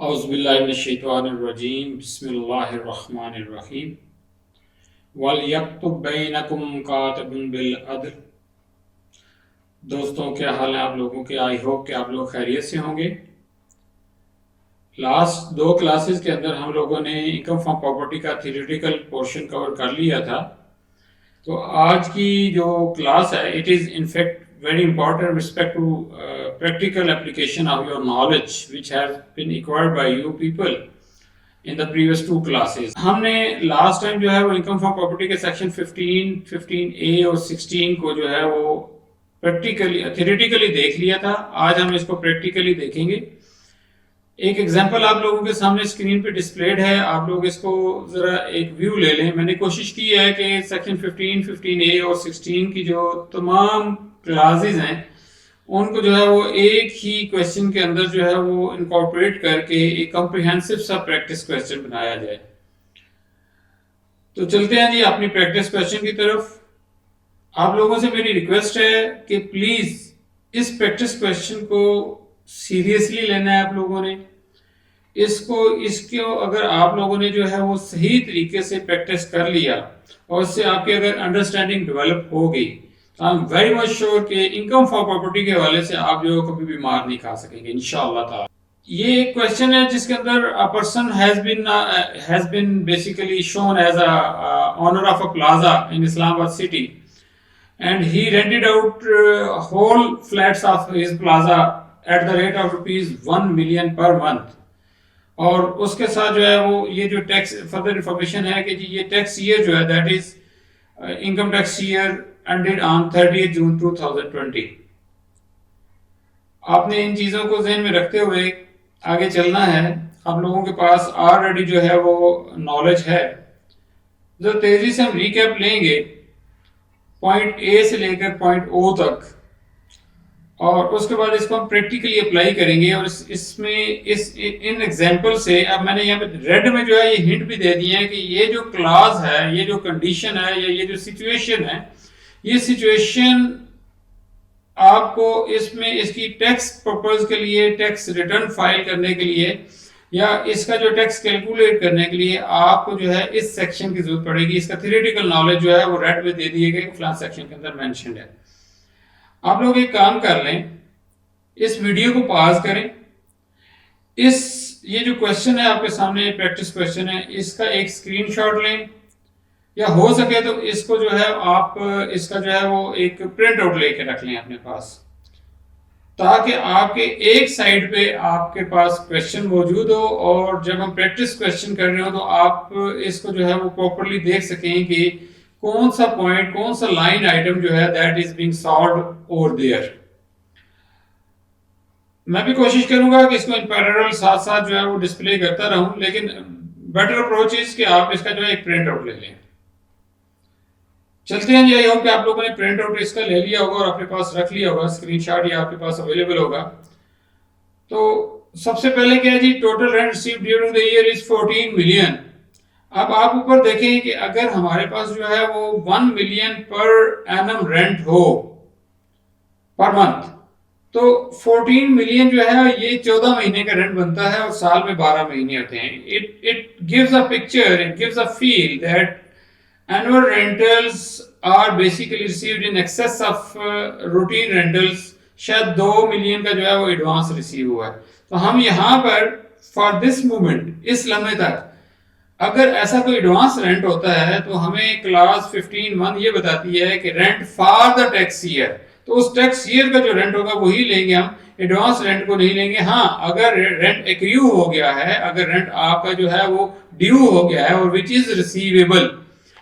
औज़ुबिल्लाहिमिनश्शैतानिर्रजीम बिस्मिल्लाहिर्रहमानिर्रहीम वलयक्तुब बैनकुम कातिबुन बिल अदल। दोस्तों, क्या हाल है आप लोगों के? आई होप कि आप लोग खैरियत से होंगे। लास्ट दो क्लासेस के अंदर हम लोगों ने इनकम फ्रॉम प्रॉपर्टी का थ्योरेटिकल पोर्शन कवर कर लिया था। तो आज की जो क्लास है it is in fact very important with respect to practical application of your knowledge which has been acquired by you people in the previous two classes। हमने लास्ट टाइम जो है वो इनकम फ्रॉम प्रॉपर्टी के section 15, 15A और 16 को जो है वो प्रैक्टिकली थ्योरेटिकली देख लिया था। आज हम इसको प्रैक्टिकली देखेंगे। एक एग्जांपल आप लोगों के सामने स्क्रीन पे डिस्प्लेड है, आप लोग इसको ज़रा एक व्यू ले लें। मैंने कोशिश की है कि सेक्शन 15, 15A और 16 की जो तमाम क्लासेस हैं उनको जो है वो एक ही क्वेश्चन के अंदर जो है वो इनकॉर्पोरेट करके एक कॉम्प्रिहेंसिव सा प्रैक्टिस क्वेश्चन बनाया जाए। तो चलते हैं जी अपनी प्रैक्टिस क्वेश्चन की तरफ। आप लोगों से मेरी रिक्वेस्ट है कि प्लीज़ इस प्रैक्टिस क्वेश्चन को सीरियसली लेना है आप लोगों ने। इसको अगर आप लोगों ने जो है वो सही तरीके से प्रैक्टिस कर लिया और इससे आपकी अगर अंडरस्टैंडिंग डेवलप हो गई तो I am very much sure कि इनकम फॉर प्रॉपर्टी के हवाले से आप जो कभी भी मार नहीं खा सकेंगे इंशाअल्लाह ताला। ये एक क्वेश्चन है जिसके अंदर a person has been basically shown as a owner of a plaza in Islamabad city and he rented out whole flats of his plaza at the rate of ₹1 million per month। और उसके साथ जो है वो ये जो टैक्स फर्दर इंफॉर्मेशन है कि जी ये टैक्स ईयर जो है that is income tax year ended on 30 जून 2020। आपने इन चीज़ों को जहन में रखते हुए आगे चलना है। आप लोगों के पास ऑलरेडी जो है वो नॉलेज है। जो तेजी से हम रिकैप लेंगे पॉइंट ए से लेकर पॉइंट ओ तक और उसके बाद इसको हम प्रैक्टिकली अप्लाई करेंगे। और इन एग्जांपल से अब मैंने यहाँ पे रेड में जो है ये हिंट भी दे दिए हैं कि ये जो क्लास है, ये जो कंडीशन है या ये जो सिचुएशन है, ये सिचुएशन आपको इसमें इसकी टैक्स पर्पज के लिए, टैक्स रिटर्न फाइल करने के लिए या इसका जो टैक्स कैलकुलेट करने के लिए आपको जो है इस सेक्शन की जरूरत पड़ेगी। इसका थ्योरेटिकल नॉलेज जो है वो रेड में दे दिए गए फलां सेक्शन के अंदर मेंशन्ड है। आप लोग एक काम कर लें, इस वीडियो को पॉज करें, ये जो क्वेश्चन है आपके सामने प्रैक्टिस क्वेश्चन है, इसका एक स्क्रीनशॉट लें या हो सके तो इसको जो है आप इसका जो है वो एक प्रिंट आउट लेके रख लें अपने पास, ताकि आपके एक साइड पे आपके पास क्वेश्चन मौजूद हो और जब हम प्रैक्टिस क्वेश्चन कर रहे हो तो आप इसको जो है वो प्रॉपरली देख सकें कि कौन सा पॉइंट, कौन सा लाइन आइटम जो है that is being solved over there. मैं भी कोशिश करूंगा कि इसको इन पैरेलल साथ साथ जो है वो डिस्प्ले करता रहूं, लेकिन बेटर अप्रोच इज कि आप इसका जो है एक प्रिंट आउट ले लें। चलते हैं जी। आई होप कि आप लोगों ने प्रिंट आउट इसका ले लिया होगा और अपने पास रख लिया होगा, स्क्रीनशॉट या आपके पास अवेलेबल होगा। तो सबसे पहले क्या है जी, total rent received during the year is 14 million. अब आप ऊपर देखें कि अगर हमारे पास जो है वो 1 मिलियन पर एनम रेंट हो पर मंथ तो 14 मिलियन जो है ये 14 महीने का रेंट बनता है और साल में 12 महीने होते हैं। It gives a picture, it gives a feel that annual rentals are basically received in excess of routine rentals। शायद 2 मिलियन का जो है वो एडवांस रिसीव हुआ है। तो हम यहाँ पर फॉर दिस मोमेंट, इस लम्हे तक अगर ऐसा कोई एडवांस रेंट होता है तो हमें क्लास 15(1) ये बताती है कि rent for the tax year, तो उस टैक्स ईयर का जो रेंट होगा वही लेंगे हम, एडवांस रेंट को नहीं लेंगे। हाँ, अगर रेंट एक्रू हो गया है, अगर रेंट आपका जो है वो ड्यू हो गया है और विच इज रिसीवेबल,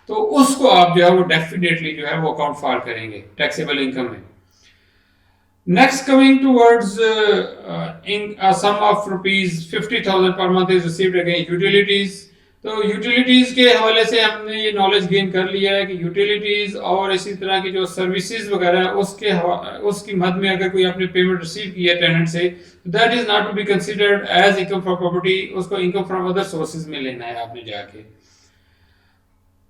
तो उसको आप जो है वो डेफिनेटली जो है वो अकाउंट फॉर करेंगे टैक्सेबल इनकम में। Next coming towards in sum of ₹50,000 per month is received against utilities। तो यूटिलिटीज़ के हवाले से हमने ये नॉलेज गेन कर लिया है कि यूटिलिटीज़ और इसी तरह की जो सर्विसेज वगैरह है उसकी मद में अगर कोई आपने पेमेंट रिसीव की है टेनेंट से, that is not to be considered as income from property, उसको इनकम फ्रॉम अदर सोर्सेज में लेना है आपने जाके।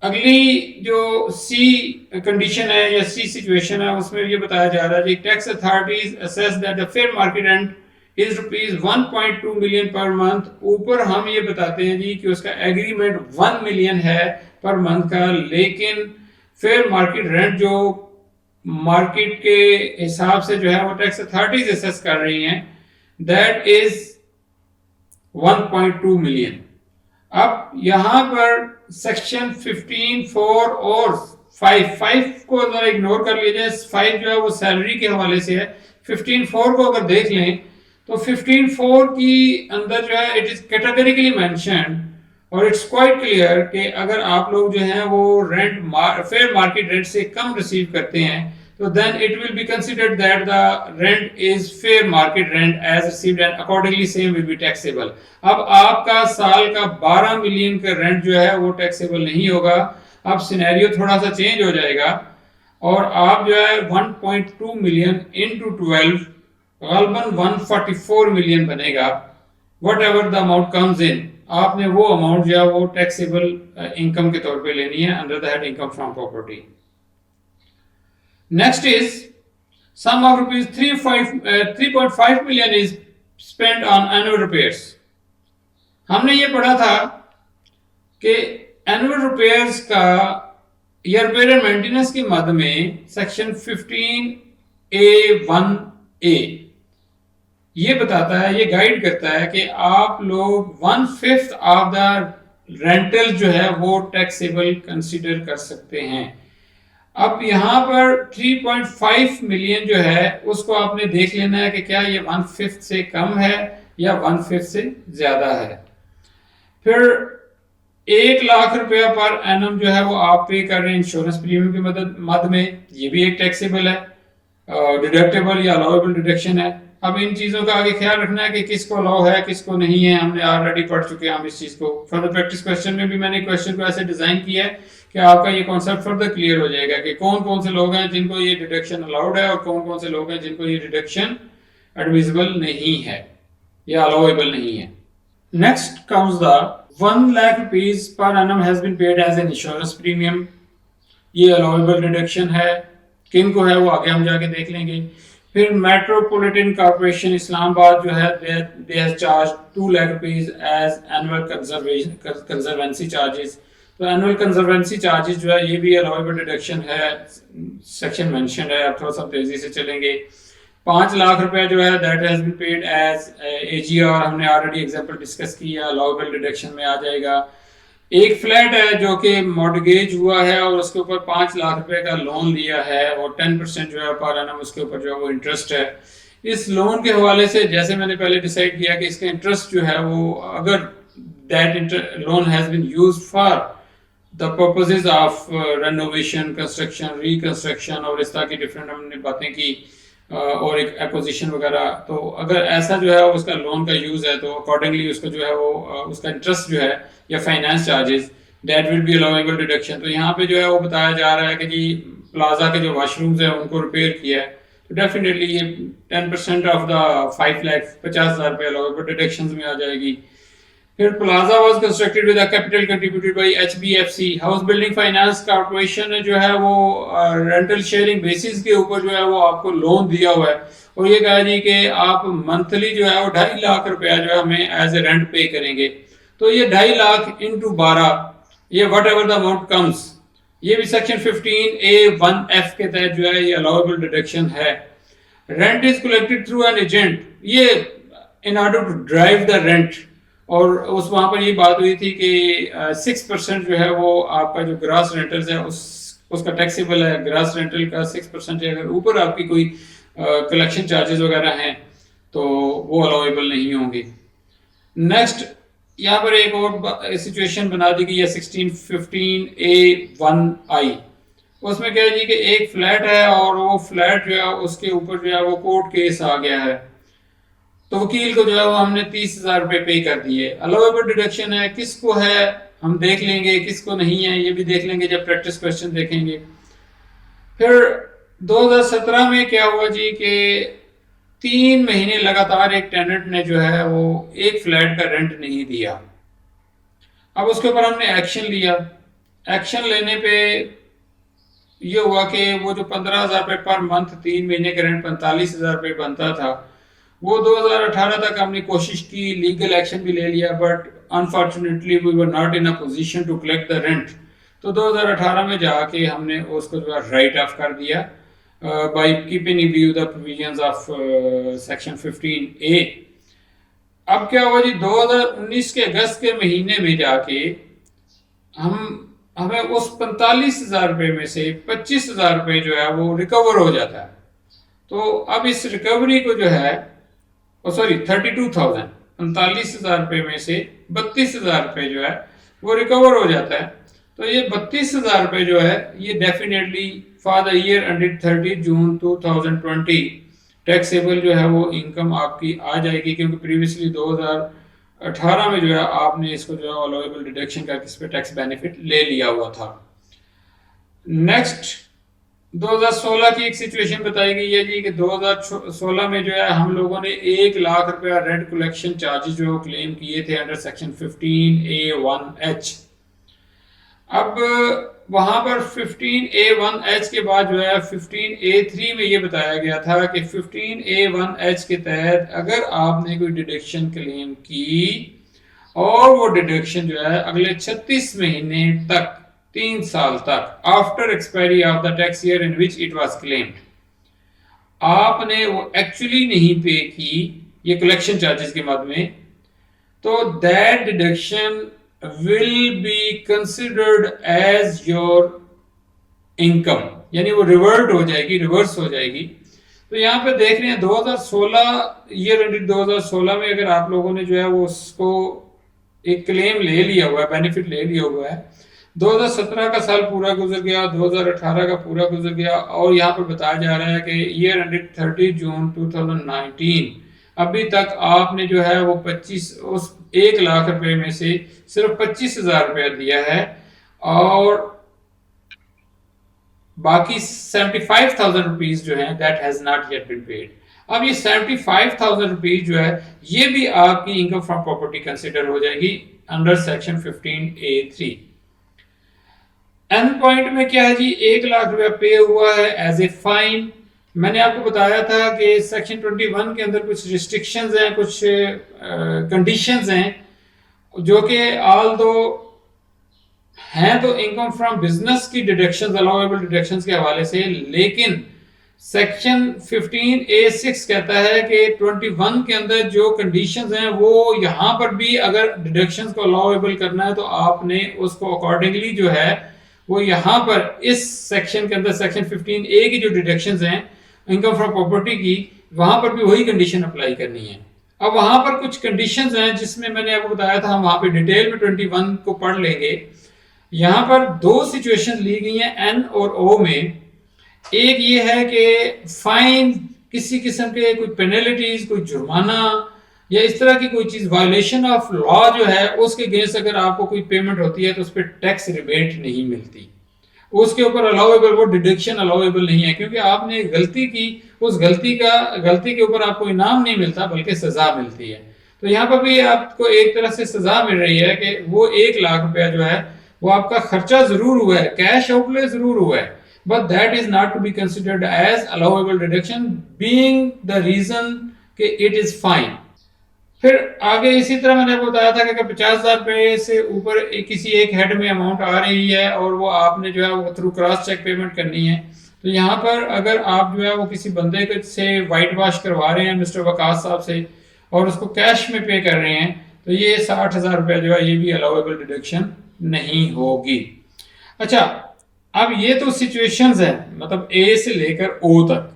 अगली जो सी कंडीशन है या सी सिचुएशन है उसमें ये बताया जा रहा है कि tax authorities assess that the fair market rent is ₹1.2 million per month. ऊपर हम ये बताते हैं जी कि उसका एग्रीमेंट 1 मिलियन है पर मंथ का, लेकिन फेयर मार्केट रेंट जो मार्केट के हिसाब से जो है वो टैक्स अथॉरिटीज असेस कर रही हैं, दैट इज 1.2 मिलियन। अब यहां पर सेक्शन 15(4) और 5 को अगर इग्नोर कर लिया जाए, 5 जो है वो सैलरी के हवाले से है, 15(4) को अगर देख लें तो 15(4) की अंदर जो है इट इज कैटेगरिकली मेंशन्ड और इट्स क्वाइट क्लियर कि अगर आप लोग जो हैं वो रेंट फेयर मार्केट रेंट से कम रिसीव करते हैं तो then it will be considered that the rent is fair market rent as received and accordingly same will be taxable। अब आपका साल का 12 मिलियन का रेंट जो है वो टैक्सेबल नहीं होगा। अब सिनेरियो थोड़ा सा चेंज हो जाएगा और आप जो है 1.2 मिलियन इंटू 12 गलबन 144 मिलियन बनेगा। What ever the amount comes in, आपने वो अमाउंट जो है वो टैक्सेबल इनकम के तौर पे लेनी है under the head income from property. Next is sum of ₹3.5 million is spent on annual repairs। हमने ये पढ़ा था कि एनुअल रिपेयर्स का या रिपेयर एंड मेंटेनेंस की मद में सेक्शन 15A(1)(a) ये बताता है, ये गाइड करता है कि आप लोग 1/5 ऑफ द रेंटल जो है वो टैक्सेबल कंसीडर कर सकते हैं। अब यहाँ पर 3.5 मिलियन जो है उसको आपने देख लेना है कि क्या ये 1/5 से कम है या 1/5 से ज्यादा है। फिर 1 लाख रुपया पर एनम जो है वो आप पे कर रहे हैं इंश्योरेंस प्रीमियम की मद में, ये भी एक टैक्सेबल है, डिडक्टेबल या अलाउएबल डिडक्शन है। अब इन चीज़ों का आगे ख्याल रखना है कि किसको अलाउ है किसको नहीं है, हमने ऑलरेडी पढ़ चुके हैं हम इस चीज़ को। फर्दर प्रैक्टिस क्वेश्चन में भी मैंने क्वेश्चन को ऐसे डिज़ाइन किया है कि आपका ये कॉन्सेप्ट फर्दर क्लियर हो जाएगा कि कौन कौन से लोग हैं जिनको ये डिडक्शन अलाउड है और कौन कौन से लोग हैं जिनको ये डिडक्शन एडमिसिबल नहीं है या अलाउएबल नहीं है। Next comes the 1 lakh rupees per annum has been paid as an insurance premium. ये अलाउएबल डिडक्शन है, किन को है वो आगे हम जाके देख लेंगे। फिर मेट्रोपॉलिटन कॉर्पोरेशन इस्लामाबाद जो है they has charge 2 lakh rupees as annual conservancy charges. तो एनुअल कंजर्वेंसी चार्जेस जो है ये भी अलाउएबल डिडक्शन है, सेक्शन मेंशन है। अब थोड़ा सा तेजी से चलेंगे। 5 लाख रुपया जो है that has been paid as AGR, हमने ऑलरेडी एग्जांपल डिस्कस किया, अलाउएबल डिडक्शन में आ जाएगा। एक फ्लैट है जो कि मॉर्गेज हुआ है और उसके ऊपर 5 लाख रुपए का लोन लिया है और 10% जो है पर एनम उसके ऊपर जो है वो इंटरेस्ट है। इस लोन के हवाले से जैसे मैंने पहले डिसाइड किया कि इसका इंटरेस्ट जो है वो अगर that loan has been used for the purposes of renovation, construction, reconstruction और इस तरह की डिफरेंट हमने बातें की और एक एक्विजिशन वगैरह, तो अगर ऐसा जो है उसका लोन का यूज है तो अकॉर्डिंगली उसको जो है वो उसका इंटरेस्ट जो है या finance charges that will be allowable deduction. तो यहाँ पे जो है वो बताया जा रहा है कि जी प्लाजा के जो वाशरूम्स हैं उनको रिपेयर किया है तो डेफिनेटली ये 10% ऑफ द 5,50,000 रुपये अलाउएबल डिडक्शन में आ जाएगी। फिर plaza was constructed with a capital contributed by HBFC, house building finance corporation जो है वो रेंटल शेयरिंग बेसिस के ऊपर जो है वो आपको लोन दिया हुआ है और ये कहा जी कि आप मंथली जो है वो 2.5 लाख रुपया जो है हमें एज ए रेंट पे करेंगे। तो ये 2.5 लाख इंटू 12 ये whatever the amount comes, ये भी सेक्शन 15A(1)(f) के तहत जो है ये अलाउएबल डिडक्शन है। Rent is collected through an agent, ये in order to drive the rent, और उस वहां पर ये बात हुई थी कि 6% जो है वो आपका जो ग्रास रेंटल्स है उसका टैक्सेबल है। ग्रास रेंटल का 6% है, अगर ऊपर आपकी कोई कलेक्शन चार्जेस वगैरह हैं तो वो अलाउएबल नहीं होंगे। नेक्स्ट यहाँ पर एक और सिचुएशन बना दी गई है 1615A(1)(i), उसमें क्या है जी कि एक फ्लैट है और वो फ्लैट जो है उसके ऊपर जो है वो कोर्ट केस आ गया है तो वकील को जो है वो हमने 30,000 रुपये पे कर दिए। अलाउएबल डिडक्शन है, किसको है? हम देख लेंगे, किसको नहीं है ये भी देख लेंगे जब प्रैक्टिस क्वेश्चन देखेंगे। फिर 2017 में क्या हुआ जी कि 3 महीने लगातार एक टेनेंट ने जो है वो एक फ्लैट का रेंट नहीं दिया। अब उसके ऊपर हमने एक्शन लिया। एक्शन लेने पे ये हुआ कि वो जो 15,000 रुपये पर मंथ 3 महीने का रेंट 45,000 रुपये बनता था, वो 2018 तक हमने कोशिश की, लीगल एक्शन भी ले लिया, but unfortunately we were not in a position to collect the rent. तो 2018 में जाके हमने उसको जो है राइट ऑफ कर दिया by keeping in view the provisions of section 15A। अब क्या हुआ जी, 2019 के अगस्त के महीने में जाके हमें उस 45,000 रुपये में से 25,000 रुपये जो है वो रिकवर हो जाता है। तो अब इस रिकवरी को जो है 32,000, 45,000 रुपये में से 32,000 रुपये जो है वो रिकवर हो जाता है। तो ये 32,000 रुपये जो है ये definitely for the year ended 30 June 2020 taxable जो है वो इनकम आपकी आ जाएगी, क्योंकि प्रीवियसली 2018 में जो है आपने इसको जो है अलाउएबल डिडक्शन करके इस पर टैक्स बेनिफिट ले लिया हुआ था। नेक्स्ट 2016 की एक सिचुएशन बताई गई है जी कि 2016 में जो है हम लोगों ने 1 लाख रुपया रेंट कलेक्शन चार्जेस जो क्लेम किए थे अंडर सेक्शन 15A1H। अब वहां पर 15A1H के बाद जो है 15A3 में ये बताया गया था कि 15A1H के तहत अगर आपने कोई डिडक्शन क्लेम की और वो डिडक्शन जो है अगले 36 महीने तक, 3 साल तक, after expiry of the tax year in which it was claimed, आपने वो एक्चुअली नहीं पे की ये कलेक्शन चार्जेस के मद में, तो that deduction will be considered as your income, यानी वो रिवर्ट हो जाएगी, रिवर्स हो जाएगी। तो यहाँ पे देख रहे हैं 2016 ईयर एंडेड 2016 में अगर आप लोगों ने जो है वो उसको एक क्लेम ले लिया हुआ है, बेनिफिट ले लिया हुआ है, 2017 का साल पूरा गुजर गया, 2018 का पूरा गुजर गया, और यहाँ पर बताया जा रहा है कि ईयर एंडेड 30 जून 2019 अभी तक आपने जो है वो 25 उस 1 लाख रुपए में से सिर्फ 25,000 रुपया दिया है, और बाकी 75,000 रुपीज जो है that has not yet been paid. अब ये 75,000 रुपीज जो है ये भी आपकी इनकम फ्रॉम प्रॉपर्टी कंसिडर हो जाएगी under section 15A3। And point में क्या है जी, 1 लाख रुपया पे हुआ है एज ए फाइन। मैंने आपको बताया था कि सेक्शन 21 के अंदर कुछ रिस्ट्रिक्शंस हैं, कुछ कंडीशंस हैं जो कि ऑल दो हैं तो इनकम फ्रॉम बिजनेस की डिडक्शंस, अलाउएबल डिडक्शंस के हवाले से, लेकिन सेक्शन 15A6 कहता है कि 21 के अंदर जो कंडीशंस हैं वो यहाँ पर भी अगर डिडक्शंस को अलाउएबल करना है तो आपने उसको अकॉर्डिंगली जो है वो यहाँ पर इस सेक्शन के अंदर सेक्शन 15A की जो डिडक्शंस हैं इनकम फ्रॉम प्रॉपर्टी की, वहां पर भी वही कंडीशन अप्लाई करनी है। अब वहां पर कुछ कंडीशंस हैं जिसमें मैंने आपको बताया था, हम वहां पे डिटेल में 21 को पढ़ लेंगे। यहाँ पर 2 सिचुएशन ली गई हैं एन और ओ में। एक ये है कि फाइन, किसी किस्म के कोई पेनल्टीज, कोई जुर्माना या इस तरह की कोई चीज, वायलेशन ऑफ लॉ जो है उसके अगेंस्ट अगर आपको कोई पेमेंट होती है तो उस पर टैक्स रिबेट नहीं मिलती, उसके ऊपर अलाउएबल वो डिडक्शन अलाउएबल नहीं है, क्योंकि आपने गलती की, उस गलती के ऊपर आपको इनाम नहीं मिलता बल्कि सजा मिलती है। तो यहाँ पर भी आपको एक तरह से सजा मिल रही है कि वो 1 लाख रुपया जो है वो आपका खर्चा जरूर हुआ है, कैश आउटले जरूर हुआ है, but that is not to be considered as allowable deduction being the reason कि इट इज फाइन। फिर आगे इसी तरह मैंने आपको बताया था कि अगर 50,000 रुपये से ऊपर किसी एक हेड में अमाउंट आ रही है और वो आपने जो है वो थ्रू क्रॉस चेक पेमेंट करनी है, तो यहाँ पर अगर आप जो है वो किसी बंदे से वाइट वॉश करवा रहे हैं मिस्टर वकास साहब से और उसको कैश में पे कर रहे हैं, तो ये 60,000 रुपया जो है ये भी अलाउएबल डिडक्शन नहीं होगी। अच्छा, अब ये तो सिचुएशंस है, मतलब ए से लेकर ओ तक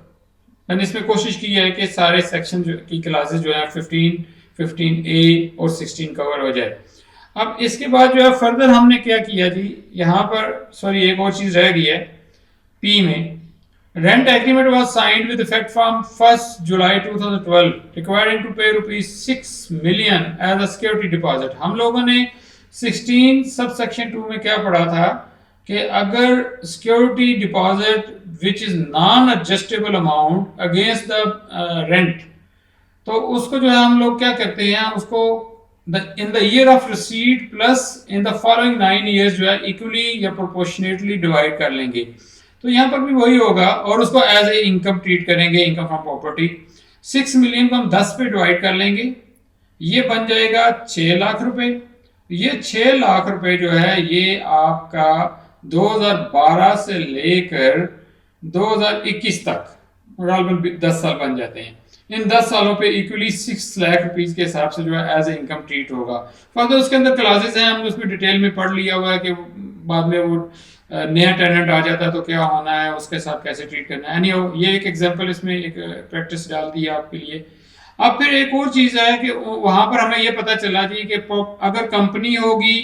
मैंने इसमें कोशिश की है कि सारे सेक्शन की क्लासेस जो है 15A और 16 कवर हो जाए। अब इसके बाद जो है फर्दर हमने क्या किया जी, यहाँ पर एक और चीज रह गई है पी में। Rent agreement was signed with effect from 1 July 2012 requiring to pay ₹6 million as a security deposit. हम लोगों ने 16 सब सेक्शन 2 में क्या पढ़ा था कि अगर security deposit which is non adjustable amount against the rent, तो उसको जो है हम लोग क्या करते हैं, उसको in the year of receipt plus in the following 9 years जो है इक्वली या प्रोपोर्शनेटली डिवाइड कर लेंगे। तो यहाँ पर भी वही होगा और उसको एज ए इनकम ट्रीट करेंगे, इनकम फ्रॉम प्रॉपर्टी। 6 मिलियन को हम 10 पे डिवाइड कर लेंगे, ये बन जाएगा 6 लाख रुपए। ये 6 लाख रुपए जो है ये आपका 2012 से लेकर 2021 तक 10 साल बन जाते हैं। इन 10 सालों पे इक्वली 6 लाख रुपीस के हिसाब से जो है एज ए इनकम ट्रीट होगा। फर्दर उसके अंदर क्लासेस हैं, हमने उसमें डिटेल में पढ़ लिया हुआ है कि बाद में वो नया टेनेंट आ जाता है तो क्या होना है, उसके साथ कैसे ट्रीट करना है। ये एक एग्जांपल, इसमें एक प्रैक्टिस डाल दी है आपके लिए। अब फिर एक और चीज़ है कि वहाँ पर हमें ये पता चला जी कि अगर कंपनी होगी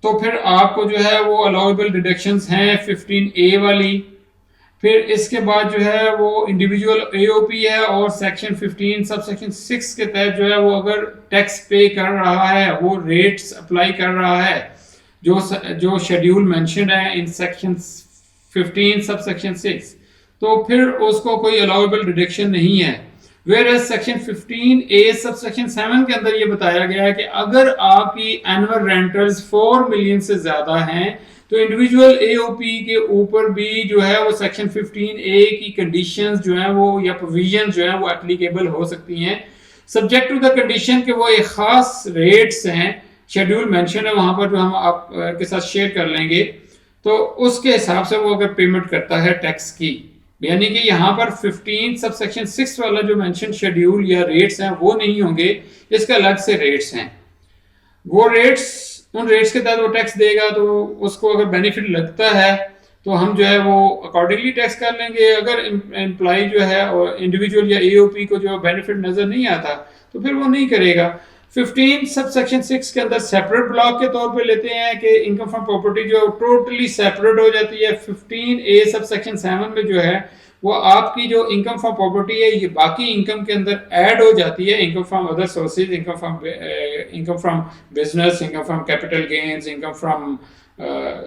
तो फिर आपको जो है वो अलाउेबल डिडक्शंस हैं 15A वाली। फिर इसके बाद जो है वो इंडिविजुअल एओपी है और सेक्शन 15 सब सेक्शन 6 के तहत जो है वो अगर टैक्स पे कर रहा है, वो रेट्स अप्लाई कर रहा है जो शेड्यूल मेंशन है इन सेक्शन 15 सब सेक्शन 6, तो फिर उसको कोई अलाउेबल डिडक्शन नहीं है। Where as section 15A sub section 7 के अंदर ये बताया गया है कि अगर आपकी एनुअल रेंटल्स 4 मिलियन से ज्यादा हैं तो इंडिविजुअल एओपी के ऊपर भी जो है वो सेक्शन 15A की कंडीशंस जो है वो या प्रोविजन जो है वो एप्लीकेबल हो सकती हैं, सब्जेक्ट टू द कंडीशन कि वो एक खास रेट्स हैं, शेड्यूल मेंशन है वहां पर जो हम आप के साथ शेयर कर लेंगे। तो उसके हिसाब से वो अगर पेमेंट करता है टैक्स की, यानी कि यहाँ पर 15 सब सेक्शन 6 वाला जो मेंशन शेड्यूल या रेट्स हैं वो नहीं होंगे, इसके अलग से रेट्स हैं। वो रेट्स, उन रेट्स के तहत वो टैक्स देगा, तो उसको अगर बेनिफिट लगता है तो हम जो है वो अकॉर्डिंगली टैक्स कर लेंगे। अगर एम्प्लॉय जो है और इंडिविजुअल या एओपी को जो बेनिफिट नजर नहीं आता तो फिर वो नहीं करेगा। 15 सब सेक्शन 6 के अंदर सेपरेट ब्लॉक के तौर पे लेते हैं कि इनकम फ्रॉम प्रॉपर्टी जो टोटली सेपरेट हो जाती है। 15A सब सेक्शन 7 में जो है वो आपकी जो इनकम फ्रॉम प्रॉपर्टी है ये बाकी इनकम के अंदर ऐड हो जाती है, income from other sources, income from business, income from capital gains, income from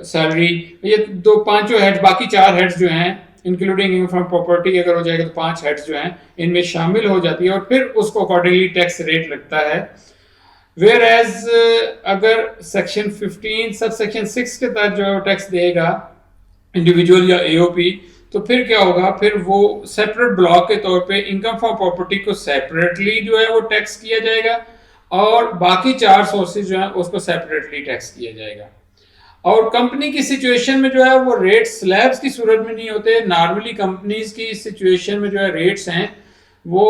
salary, ये पांचों हेड्स, बाकी 4 हेड्स जो हैं इंक्लूडिंग इनकम फ्रॉम प्रॉपर्टी अगर हो जाएगा तो 5 हेड्स जो हैं इनमें शामिल हो जाती है और फिर उसको अकॉर्डिंगली टैक्स रेट लगता है। वेयर एज अगर सेक्शन 15 सब सेक्शन 6 के तहत जो टैक्स देगा इंडिविजुअल या एओपी, तो फिर क्या होगा, फिर वो सेपरेट ब्लॉक के तौर पे इनकम फ्रॉम प्रॉपर्टी को सेपरेटली जो है वो टैक्स किया जाएगा और बाकी 4 सोर्सेज जो है उसको सेपरेटली टैक्स किया जाएगा। और कंपनी की सिचुएशन में जो है वो रेट स्लैब्स की सूरत में नहीं होते। नॉर्मली कंपनीज की सिचुएशन में जो है रेट्स हैं वो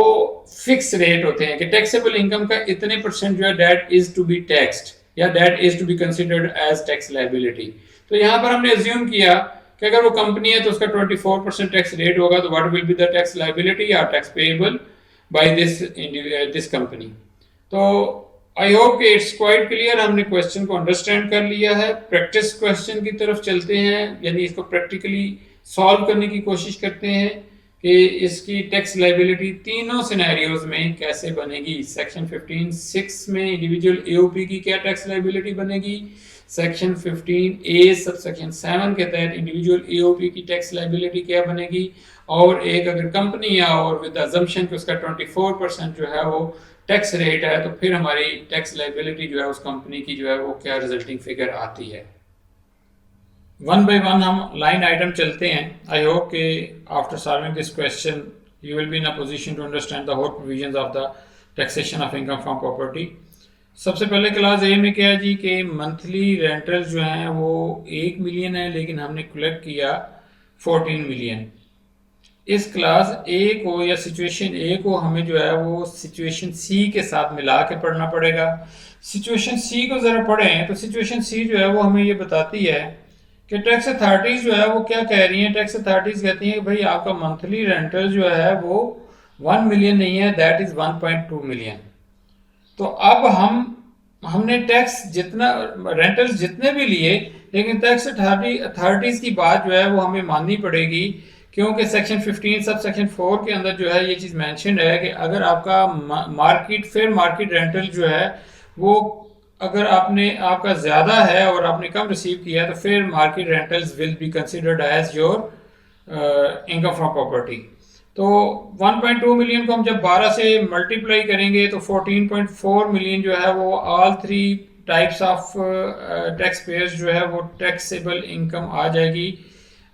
फिक्स रेट होते हैं कि टैक्सेबल इनकम का इतने परसेंट जो है that is to be taxed या that is to be considered as tax liability. तो यहाँ पर हमने अज्यूम किया कि अगर वो कंपनी है तो उसका 24% टैक्स रेट होगा, तो what will be the tax liability या tax payable by this company. तो आई होप कि इट्स क्वाइट क्लियर, हमने क्वेश्चन को अंडरस्टैंड कर लिया है। प्रैक्टिस क्वेश्चन की तरफ चलते हैं, यानी इसको प्रैक्टिकली सॉल्व करने की कोशिश करते हैं कि इसकी टैक्स लायबिलिटी तीनों सिनेरियोज में कैसे बनेगी। सेक्शन 15(6) में इंडिविजुअल एओपी की क्या टैक्स लायबिलिटी बनेगी, सेक्शन 15A सब सेक्शन 7 के तहत इंडिविजुअल एओपी की टैक्स लायबिलिटी क्या बनेगी, और एक अगर कंपनी है और विद अजम्पशन कि उसका 24% जो है वो टैक्स रेट है, तो फिर हमारी टैक्स लायबिलिटी जो है उस कंपनी की जो है वो क्या रिजल्टिंग फिगर आती है। वन बाय वन हम लाइन आइटम चलते हैं। आई होप कि after solving this question you will be in a position to understand the whole provisions of the taxation of income from property. सबसे पहले class ए में क्या है जी कि मंथली रेंटल जो हैं वो 1 मिलियन है, लेकिन हमने कलेक्ट किया 14 मिलियन। इस क्लास ए को या सिचुएशन ए को हमें जो है वो सिचुएशन सी के साथ मिला के पढ़ना पड़ेगा। सिचुएशन सी को ज़रा पढ़ें तो सिचुएशन सी जो है वो हमें ये बताती है कि टैक्स अथॉरिटीज़ जो है वो क्या कह रही हैं। टैक्स अथॉरिटीज़ कहती हैं कि भाई आपका मंथली रेंटल जो है वो 1 मिलियन नहीं है, दैट इज़ 1.2 मिलियन। तो अब हमने टैक्स जितना रेंटल्स जितने भी लिए, लेकिन टैक्स अथॉरिटीज़ की बात जो है वो हमें माननी पड़ेगी, क्योंकि सेक्शन 15 सब सेक्शन 4 के अंदर जो है ये चीज़ मेंशन है कि अगर आपका फेयर मार्केट रेंटल जो है वो अगर आपका ज़्यादा है और आपने कम रिसीव किया है तो फिर market rentals will be considered as your income from property. तो 1.2 मिलियन को हम जब 12 से मल्टीप्लाई करेंगे तो 14.4 मिलियन जो है वो all three types of tax payers जो है वो टैक्सेबल इनकम आ जाएगी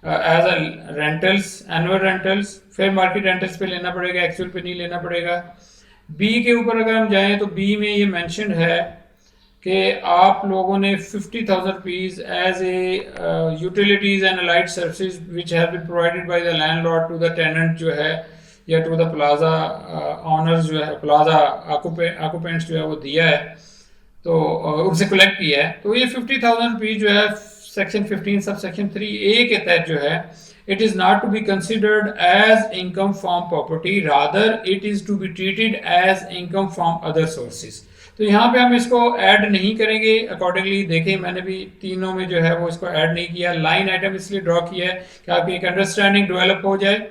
as a rentals, annual rentals. फिर मार्केट रेंटल्स पे लेना पड़ेगा, एक्चुअल पे नहीं लेना पड़ेगा। बी के ऊपर अगर हम जाएं तो बी में ये मेंशन है कि आप लोगों ने 50,000 rupees as a utilities and allied services which have been provided by the landlord to the tenant जो है या टू द प्लाजा ऑनर्स जो है, प्लाजा ऑक्यूपेंट्स जो है वो दिया है, तो उनसे कलेक्ट किया है। तो ये 50,000 रुपीज़ जो है सेक्शन 15 सब सेक्शन 3A के तहत जो है it is not to be considered as income from property, rather it is to be treated as income from other sources। तो यहाँ पे हम इसको ऐड नहीं करेंगे अकॉर्डिंगली। देखें मैंने भी तीनों में जो है वो इसको ऐड नहीं किया, लाइन आइटम इसलिए ड्रॉ किया है कि आपकी एक अंडरस्टैंडिंग डेवलप हो जाए।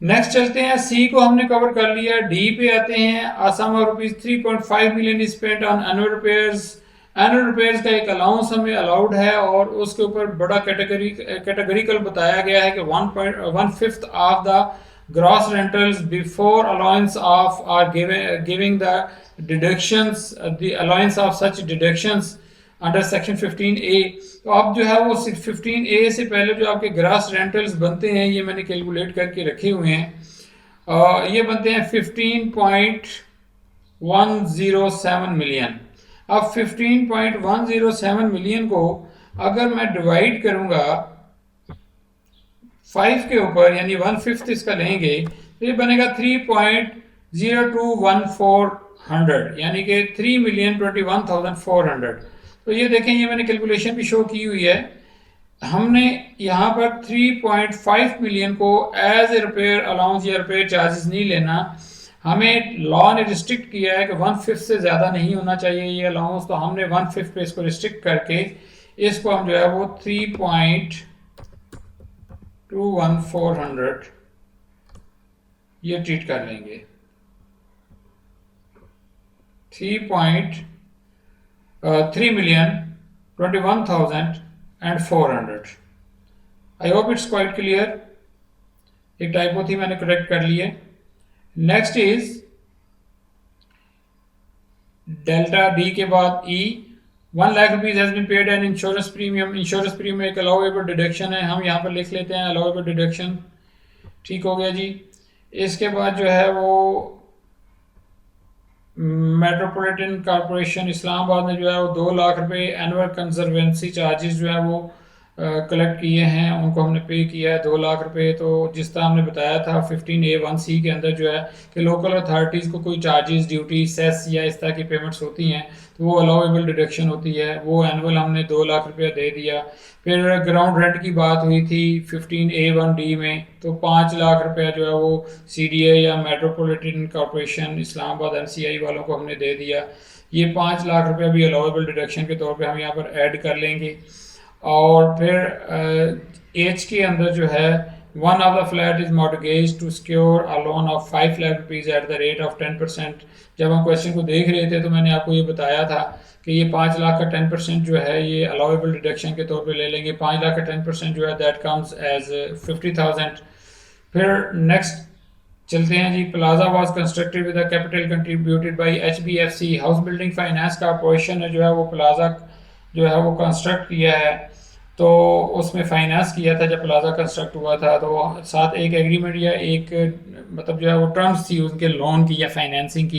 नेक्स्ट चलते हैं, सी को हमने कवर कर लिया। डी पे आते हैं, आसम और rupees 3.5 million spent on annual repairs. Annual repairs का एक अलाउंस हमें अलाउड है और उसके ऊपर बड़ा कैटेगरिकल बताया गया है कि 1/5 of the gross rentals before allowance of or giving the deductions, the allowance of such deductions under section 15A। तो अब जो है वो 15A से पहले जो आपके ग्रॉस रेंटल्स बनते हैं, ये मैंने कैलकुलेट करके रखे हुए हैं, ये बनते हैं 15.107 मिलियन। अब 15.107 मिलियन को अगर मैं डिवाइड करूंगा 5 के ऊपर, यानी 1/5 इसका लेंगे, तो ये बनेगा 3.021400, यानी कि 3,21,400। तो ये देखें, ये मैंने कैलकुलेशन भी शो की हुई है। हमने यहाँ पर 3.5 मिलियन को एज ए रिपेयर अलाउंस या रिपेयर चार्जेस नहीं लेना। हमें लॉ ने रिस्ट्रिक्ट किया है कि 1/5 से ज़्यादा नहीं होना चाहिए ये अलाउंस, तो हमने 1/5 पे इसको रिस्ट्रिक्ट करके इसको हम जो है वो 3.21,400 ये ट्रीट कर लेंगे। 3,21,400। I hope it's quite clear. एक टाइपो थी, मैंने करेक्ट कर ली है। नेक्स्ट इज डेल्टा डी के बाद E. 1 lakh rupees has been paid an insurance premium. Insurance premium एक अलाउएबल डिडक्शन है, हम यहाँ पर लिख लेते हैं अलाउएबल डिडक्शन। ठीक हो गया जी। इसके बाद जो है वो मेट्रोपॉलिटन कॉरपोरेशन इस्लामाबाद ने जो है वो 2 लाख रुपए एनुअल कंजर्वेंसी चार्जेस जो है वो कलेक्ट किए हैं, उनको हमने पे किया है 2 लाख रुपए। तो जिस तरह हमने बताया था 15A1C के अंदर जो है कि लोकल अथॉरिटीज़ को कोई चार्जेस, ड्यूटी, सेस या इस तरह की पेमेंट्स होती हैं तो वो अलाउएबल डिडक्शन होती है, वो एनुअल हमने 2 लाख रुपया दे दिया। फिर ग्राउंड रेंट की बात हुई थी 15A1D में, तो 5 लाख रुपया जो है वो CDA या मेट्रोपॉलिटन कॉरपोरेशन इस्लामाबाद MCI वालों को हमने दे दिया। ये 5 लाख रुपया भी अलाउएबल डिडक्शन के तौर पे हम यहाँ पर ऐड कर लेंगे। और फिर एच के अंदर जो है 1 of the flat is mortgage to secure a loan of 5 lakh rupees at the rate of 10%। जब हम क्वेश्चन को देख रहे थे तो मैंने आपको ये बताया था कि ये 5 लाख का 10% जो है ये अलाउएबल डिडक्शन के तौर पे ले लेंगे। 5 लाख का 10% जो है दैट कम्स एज 50,000। फिर नेक्स्ट चलते हैं जी। Plaza was constructed with the capital contributed by HBFC। House building finance corporation ने जो है वो प्लाजा जो है वो कंस्ट्रक्ट किया है, तो उसमें फाइनेंस किया था जब प्लाजा कंस्ट्रक्ट हुआ था। तो साथ एक एग्रीमेंट या एक मतलब जो है वो टर्म्स थी उनके लोन की या फाइनेंसिंग की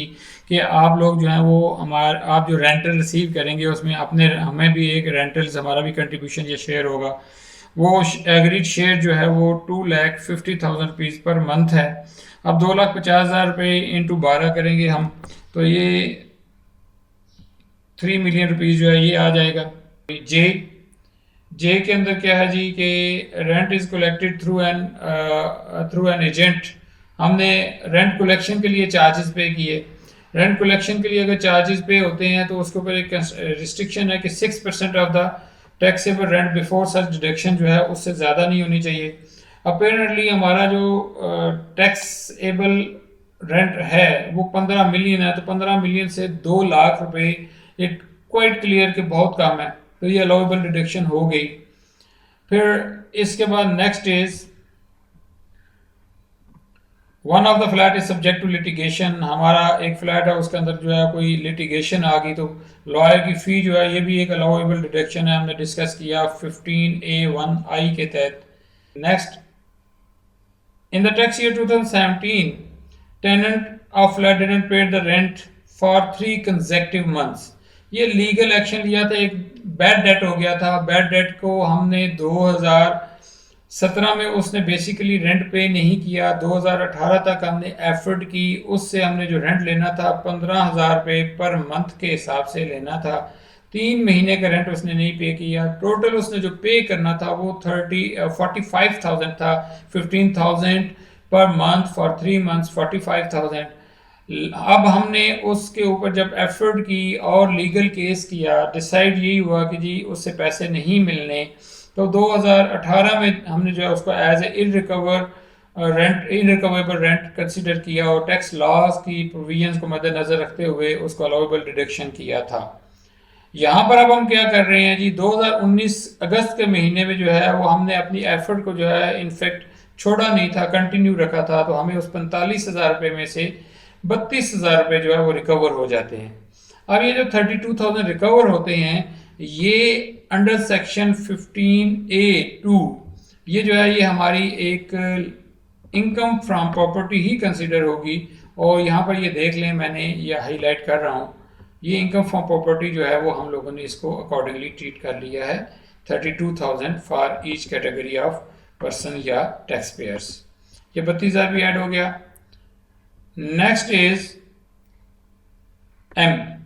कि आप लोग जो है वो आप जो रेंटल रिसीव करेंगे उसमें अपने हमें भी एक रेंटल्स हमारा भी कंट्रीब्यूशन या शेयर होगा। वो एग्रीड शेयर जो है वो 2,50,000 रुपीज़ पर मंथ है। अब 2,50,000 रुपये इंटू 12 करेंगे हम, तो ये 3 मिलियन रुपीज़ जो है ये आ जाएगा। जे के अंदर क्या है जी कि rent is collected through an agent. हमने रेंट कलेक्शन के लिए चार्जेस पे किए। रेंट कलेक्शन के लिए अगर चार्जेस पे होते हैं तो उसके ऊपर एक रिस्ट्रिक्शन है कि 6% of the taxable rent before such deduction जो है उससे ज़्यादा नहीं होनी चाहिए। अपेरेंटली हमारा जो टैक्सेबल रेंट है वो 15 मिलियन है, तो 15 मिलियन से 2 लाख रुपए एक क्वाइट क्लियर कि बहुत कम है, तो ये अलाउेबल डिडक्शन हो गई। फिर इसके बाद next is one of the flat is subject to litigation. हमारा एक फ्लैट है, उसके अंदर जो है कोई लिटिगेशन आ गई, तो लॉयर की फ़ी जो है ये भी एक अलाउेबल डिडक्शन है, हमने डिस्कस किया 15A1I के तहत। Next, in the tax year 2017 tenant of flat didn't paid the rent for 3 consecutive months. ये लीगल एक्शन लिया था, एक बैड डेट हो गया था। बैड डेट को हमने 2017 में उसने बेसिकली रेंट पे नहीं किया, 2018 तक हमने एफर्ट की, उससे हमने जो रेंट लेना था 15,000 रुपये पर मंथ के हिसाब से लेना था। 3 महीने का रेंट उसने नहीं पे किया। टोटल उसने जो पे करना था वो 45,000 था। 15,000 पर मंथ फॉर 3 मंथ्स 45,000। अब हमने उसके ऊपर जब एफर्ट की और लीगल केस किया, डिसाइड यही हुआ कि जी उससे पैसे नहीं मिलने, तो 2018 में हमने जो है उसको एज ए इनरिकवेबल रेंट कंसिडर किया और टैक्स लॉज की प्रोविजंस को मद्देनजर रखते हुए उसको अलाउेबल डिडक्शन किया था। यहाँ पर अब हम क्या कर रहे हैं जी, 2019 अगस्त के महीने में जो है वो हमने अपनी एफर्ट को जो है इनफेक्ट छोड़ा नहीं था, कंटिन्यू रखा था, तो हमें उस 45,000 रुपये में से 32,000 रुपये जो है वो रिकवर हो जाते हैं। अब ये जो 32,000 रिकवर होते हैं ये अंडर सेक्शन 15A2 ये जो है ये हमारी एक income from property he consider होगी। और यहाँ पर ये देख लें, मैंने ये हाईलाइट कर रहा हूँ, ये इनकम फ्रॉम प्रॉपर्टी जो है वो हम लोगों ने इसको अकॉर्डिंगली ट्रीट कर लिया है। 32,000 for each category of person या टैक्स पेयर्स। ये 32,000 भी ऐड हो गया। Next is M.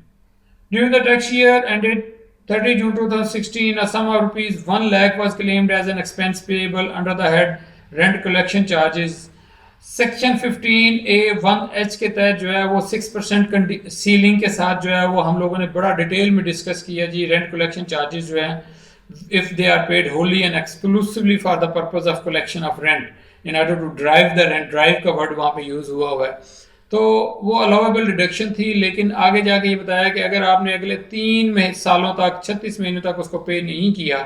During the tax year ended 30 June 2016, a sum of rupees 1 lakh was claimed as an expense payable under the head rent collection charges. Section 15A1H के तहत जो है वो 6% ceiling के साथ जो है वो हम लोगों ने बड़ा डिटेल में डिस्कस किया जी। रेंट कलेक्शन चार्जेस जो है if they are paid wholly and exclusively for the purpose of collection of rent in order to drive the rent, drive का वर्ड वहाँ पे यूज हुआ है, तो वो अलाउेबल डिडक्शन थी। लेकिन आगे जाके ये बताया कि अगर आपने अगले 3 सालों तक 36 महीनों तक उसको पे नहीं किया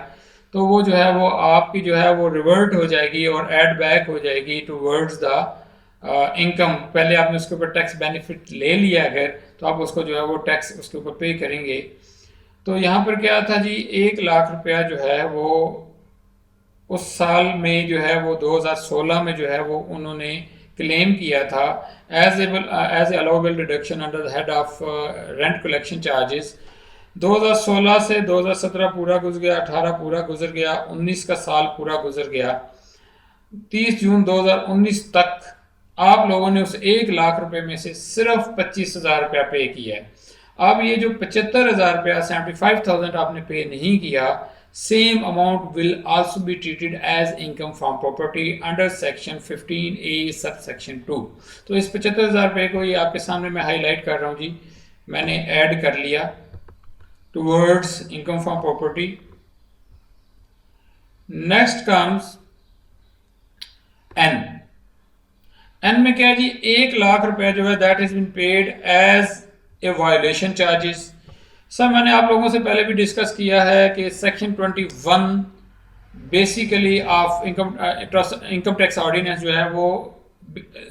तो वो जो है वो आपकी जो है वो रिवर्ट हो जाएगी और एड बैक हो जाएगी टूवर्ड्स द इनकम। पहले आपने उसके ऊपर टैक्स बेनिफिट ले लिया अगर, तो आप उसको जो है वो टैक्स उसके ऊपर पे करेंगे। तो यहाँ पर क्या था जी, 1 लाख रुपया जो है वो उस साल में जो है वो 2016 में जो है वो उन्होंने क्लेम किया था as allowable deduction under the head of rent collection charges. 2016 से 2017 पूरा गुजर गया, 18 पूरा गुजर गया, 19 का साल पूरा गुजर गया। 30 जून 2019 तक आप लोगों ने उस 1 लाख रुपए में से सिर्फ 25,000 रुपया पे किया है। अब ये जो 75,000 रुपया 75,000 आपने पे नहीं किया, same amount will also be treated as income from property under section 15A sub section 2। तो इस 75,000 रुपये को ये आपके सामने मैं हाईलाइट कर रहा हूँ जी, मैंने ऐड कर लिया towards income from property. Next comes N में क्या है जी, 1 लाख रुपया जो है that is been paid as a violation charges. Sir मैंने आप लोगों से पहले भी डिस्कस किया है कि section 21 basically of income tax ordinance जो है वो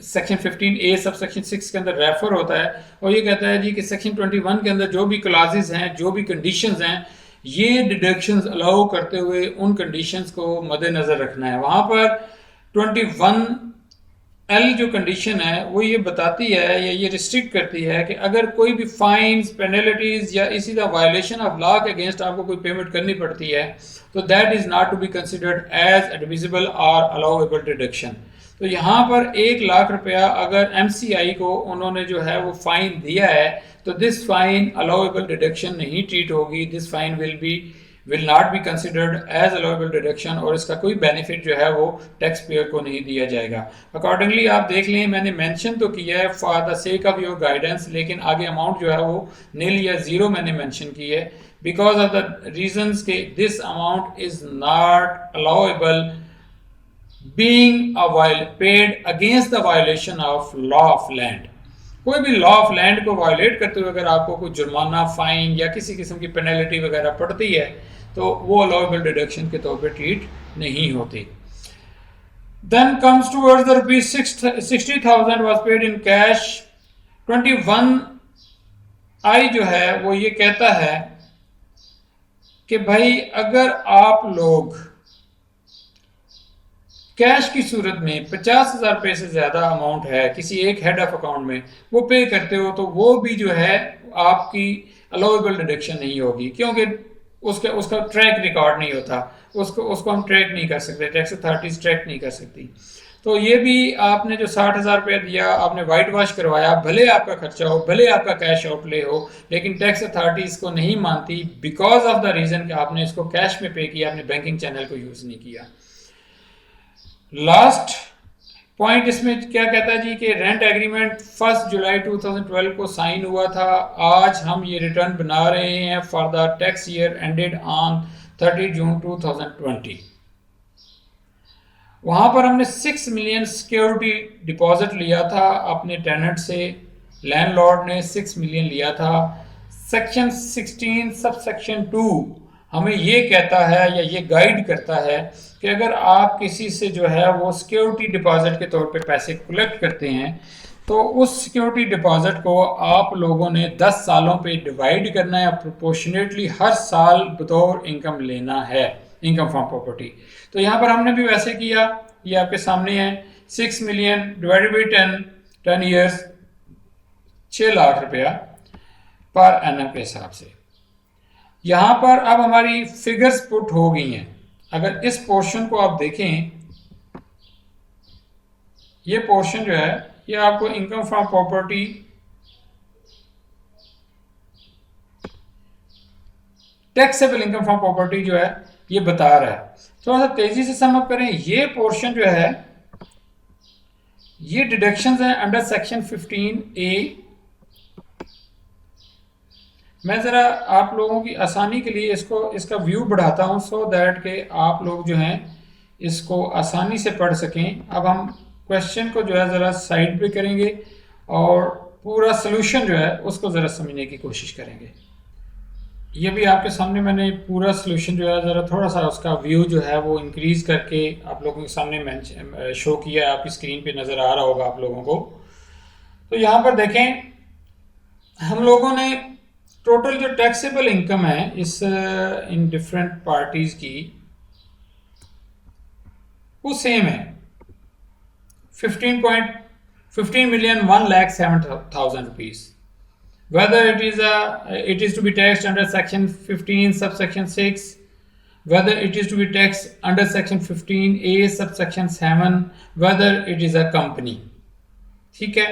सेक्शन 15A सब सेक्शन 6 के अंदर रेफर होता है और ये कहता है जी कि सेक्शन 21 के अंदर जो भी क्लॉजेज हैं, जो भी कंडीशंस हैं, ये डिडक्शंस अलाउ करते हुए उन कंडीशंस को मद्देनजर रखना है। वहाँ पर 21L जो कंडीशन है वो ये बताती है या ये रिस्ट्रिक्ट करती है कि अगर कोई भी फाइन्स, पेनल्टीज या इसी तरह वायलेशन ऑफ लॉ के अगेंस्ट आपको कोई पेमेंट करनी पड़ती है तो that is not to be considered as admissible और अलाउएबल डिडक्शन। तो यहाँ पर 1 लाख रुपया अगर MCI को उन्होंने जो है वो फाइन दिया है तो दिस फाइन अलाउएबल डिडक्शन नहीं ट्रीट होगी, this fine will not be considered as allowable deduction और इसका कोई बेनिफिट जो है वो टैक्स पेयर को नहीं दिया जाएगा। अकॉर्डिंगली आप देख लें, मैंने मेंशन तो किया है for the sake of your guidance, लेकिन आगे अमाउंट जो है वो नील या जीरो मैंने मेंशन की है बिकॉज ऑफ द रीजंस के this amount is not allowable being paid against the violation of law of land। कोई भी लॉ ऑफ लैंड को वायोलेट करते हुए अगर आपको कोई जुर्माना, फाइन या किसी किस्म की पेनल्टी वगैरह पड़ती है तो वो अलाउएबल डिडक्शन के तौर पे ट्रीट नहीं होती। Then comes towards the rupees 60,000 was paid in cash. 21I जो है वो ये कहता है कि भाई अगर आप लोग कैश की सूरत में 50,000 रुपये से ज़्यादा अमाउंट है किसी एक हेड ऑफ अकाउंट में वो पे करते हो तो वो भी जो है आपकी अलाउएबल डिडक्शन नहीं होगी, क्योंकि उसका ट्रैक रिकॉर्ड नहीं होता, उसको हम ट्रैक नहीं कर सकते, टैक्स अथॉरिटीज ट्रैक नहीं कर सकती। तो ये भी आपने जो 60,000 रुपया दिया, आपने वाइट वॉश करवाया, भले आपका खर्चा हो, भले आपका कैश आउटले हो, लेकिन टैक्स अथॉरिटी इसको नहीं मानती बिकॉज ऑफ द रीज़न कि आपने इसको कैश में पे किया, आपने बैंकिंग चैनल को यूज़ नहीं किया। लास्ट पॉइंट इसमें क्या कहता है जी कि रेंट एग्रीमेंट 1 जुलाई 2012 को साइन हुआ था। आज हम ये रिटर्न बना रहे हैं for the tax year ended on 30 जून 2020। वहां पर हमने 6 मिलियन सिक्योरिटी डिपॉजिट लिया था अपने टेनेंट से, लैंडलॉर्ड ने 6 मिलियन लिया था। सेक्शन 16 सब सेक्शन 2 हमें ये कहता है या ये गाइड करता है कि अगर आप किसी से जो है वो सिक्योरिटी डिपॉजिट के तौर पे पैसे कलेक्ट करते हैं तो उस सिक्योरिटी डिपॉजिट को आप लोगों ने 10 सालों पे डिवाइड करना है, प्रोपोर्शनेटली हर साल बतौर इनकम लेना है, इनकम फ्रॉम प्रॉपर्टी। तो यहाँ पर हमने भी वैसे किया, ये आपके सामने है। 6 million divided by 10 years 6 lakh रुपया पर एनम के हिसाब से। यहाँ पर अब हमारी फिगर्स पुट हो गई हैं। अगर इस पोर्शन को आप देखें, ये पोर्शन जो है ये आपको income from property taxable income from property जो है ये बता रहा है। थोड़ा सा तेजी से सम अप करें, ये पोर्शन जो है ये डिडक्शंस हैं अंडर सेक्शन 15A। मैं ज़रा आप लोगों की आसानी के लिए इसका व्यू बढ़ाता हूं सो दैट के आप लोग जो हैं इसको आसानी से पढ़ सकें। अब हम क्वेश्चन को जो है ज़रा साइड पे करेंगे और पूरा सोल्यूशन जो है उसको ज़रा समझने की कोशिश करेंगे। ये भी आपके सामने मैंने पूरा सोल्यूशन जो है ज़रा थोड़ा सा उसका व्यू जो है वो इंक्रीज़ करके आप लोगों के सामने शो किया है, आपकी स्क्रीन पे नज़र आ रहा होगा आप लोगों को। तो यहाँ पर देखें, हम लोगों ने टोटल जो टैक्सेबल इनकम है इस इन डिफरेंट पार्टीज की वो सेम है, 15,1,07,000 rupees. Whether it is to be taxed under section 15 subsection 6, whether it is to be taxed under section 15A subsection 7, whether it is a company. ठीक है,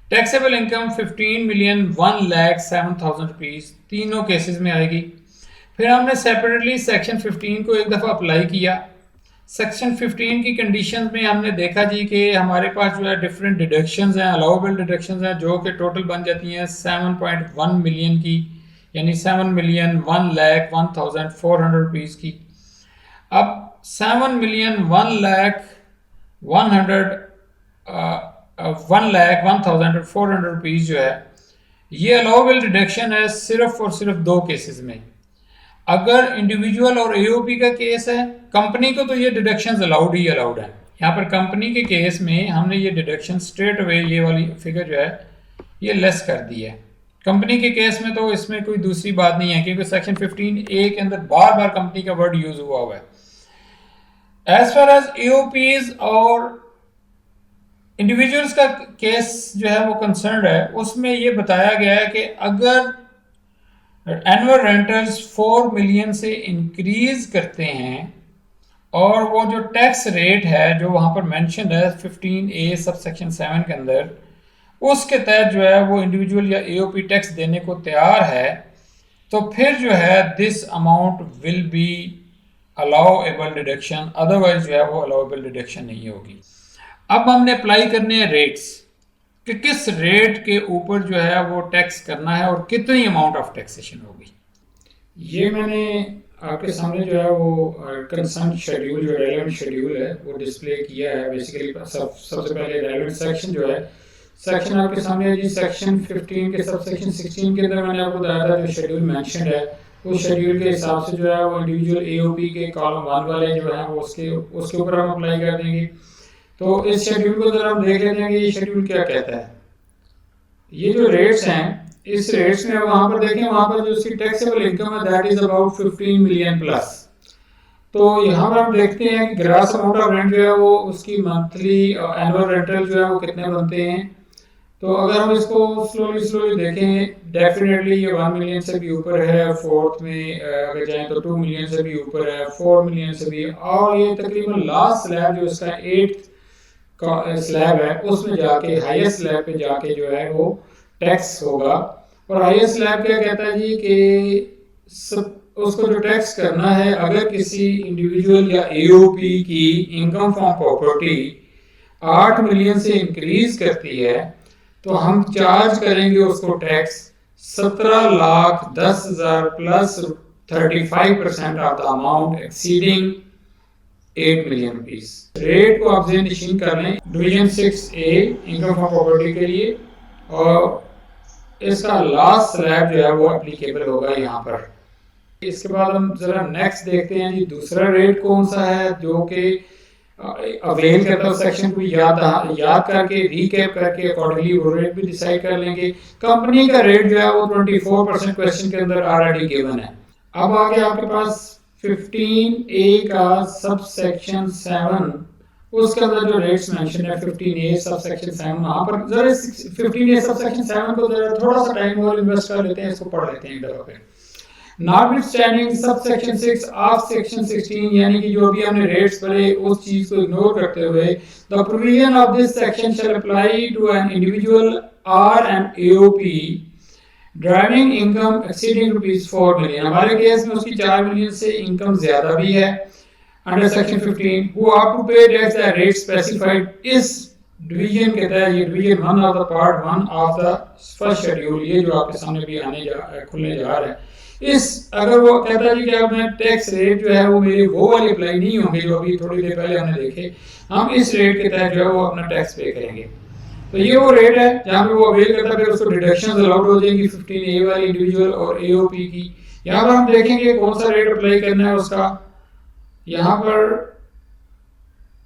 taxable income 15,1,07,000 rupees तीनों cases में आएगी। फिर हमने सेपरेटली सेक्शन 15 को एक दफ़ा अप्लाई किया। सेक्शन 15 की कंडीशन में हमने देखा जी कि हमारे पास जो है डिफरेंट डिडक्शंस हैं, अलाउएबल डिडक्शंस हैं, जो कि टोटल बन जाती हैं 7.1 मिलियन की, यानी 7,01,01,400 रुपीज़ की। अब 1,01,400 रुपीज़ जो है ये अलाउएबल डिडक्शन है सिर्फ और सिर्फ दो केसेस में। अगर इंडिविजुअल और एओपी का केस है, कंपनी को तो ये डिडक्शन अलाउड है। यहाँ पर कंपनी के केस में हमने ये डिडक्शन स्ट्रेट अवे ये वाली फिगर जो है ये लेस कर दी है। कंपनी के केस में तो इसमें कोई दूसरी बात नहीं है, क्योंकि सेक्शन 15A के अंदर बार बार कंपनी का वर्ड यूज हुआ है। एज फार एज एओपीज और इंडिविजुअल्स का केस जो है वो कंसर्न है, उसमें ये बताया गया है कि अगर एनुअल रेंटल्स 4 मिलियन से इंक्रीज करते हैं और वो जो टैक्स रेट है जो वहां पर मेंशन है 15A सबसेक्शन 7 के अंदर, उसके तहत जो है वो इंडिविजुअल या एओपी टैक्स देने को तैयार है, तो फिर जो है this amount will be allowable deduction, otherwise जो है वो अलाउएबल डिडक्शन नहीं होगी। अब हमने अप्लाई करने हैं रेट्स कि किस रेट के ऊपर जो है वो टैक्स करना है और कितनी अमाउंट ऑफ टैक्सेशन होगी। ये मैंने आपके सामने जो है वो कंसर्न शेड्यूल जो रेलेवेंट शेड्यूल है वो डिस्प्ले किया है। बेसिकली सबसे पहले रेलेवेंट सेक्शन जो है सेक्शन आपके सामने है जी, सेक्शन 15 के सब सेक्शन 16 के अंदर मैंने आपको बताया था जो शेड्यूल मेंशन्ड है, उस शेड्यूल के हिसाब से जो है वो इंडिविजुअल एओपी के कॉलम 1 वाले जो है वो उसके ऊपर हम अप्लाई कर देंगे। तो इस शेड्यूल को जरा हम देख लेते हैं कि ये शेड्यूल क्या कहता है। ये जो रेट्स हैं, इस रेट्स में वहां पर देखें, वहां पर जो उसकी टैक्सेबल इनकम है that is about 15 million plus. तो यहाँ पर हम देखते हैं कि ग्रास अमाउंट ऑफ रेंट जो है वो उसकी मंथली एनुअल रेंटल जो है वो कितने बनते हैं। तो अगर हम इसको स्लोली देखें, डेफिनेटली ये 1 मिलियन से भी ऊपर है, फोर्थ में अगर जाएं तो 2 मिलियन से भी ऊपर है, 4 मिलियन से भी, और ये तकरीबन लास्ट स्लैब जो इसका 8th का स्लैब है उसमें जाके हाईएस्ट स्लैब पे जाके जो है वो टैक्स होगा। और हाईएस्ट स्लैब क्या कहता है जी कि उसको जो टैक्स करना है, अगर किसी इंडिविजुअल या एओपी की इनकम फ्रॉम प्रॉपर्टी 8 मिलियन से इंक्रीज करती है तो हम चार्ज करेंगे उसको tax 17,10,000 plus 35% of the amount exceeding 8 million rupees. Rate को आप ज़हन नशीन कर लें division 6A income from property के लिए, और इसका लास्ट स्लैब जो है वो एप्लीकेबल होगा यहाँ पर। इसके बाद हम जरा नेक्स्ट देखते हैं जी, दूसरा रेट कौन सा है जो कि अवेल करता है सेक्शन को याद करके रीकैप करके अकॉर्डिंगली वो रेट भी डिसाइड कर लेंगे। कंपनी का रेट जो है वो 24% क्वेश्चन के अंदर ऑलरेडी गिवन है। अब आगे आपके पास 15A का सब सेक्शन 7, उसके अंदर जो रेट्स मेंशन है 15A सब सेक्शन 7, वहां पर जरा 15A सब सेक्शन 7 को जरा थोड़ा सा टाइम और इन्वेस्ट कर लेते हैं, इसको पढ़ लेते हैं एक दफा पे। Notwithstanding sub section 6 of section 16, यानी कि जो अभी हमने रेट्स पढ़े उस चीज को इग्नोर करते हुए, the provision of this section shall apply to an individual or an AOP driving income exceeding ₹4 million. हमारे केस में उसकी 4 मिलियन से इनकम ज्यादा भी है under section 15, who are to pay tax the rate specified इस डिवीजन के तहत। ये division 1 of the part 1 of the first schedule, ये जो आपके सामने भी खुलने जा रहा है, इस अगर वो कहता है कि अब मैं टैक्स रेट जो है वो मेरे वो वाले अप्लाई नहीं होंगे जो अभी थोड़ी देर पहले हमने देखे, हम इस रेट के तहत जो है वो अपना टैक्स पे करेंगे। तो ये वो रेट है जहाँ पे वो अवेल करता है, फिर उसको डिडक्शन अलाउड हो जाएंगी 15A वाली इंडिविजुअल और एओपी की। यहाँ पर हम देखेंगे कौन सा रेट अप्लाई करना है उसका। यहाँ पर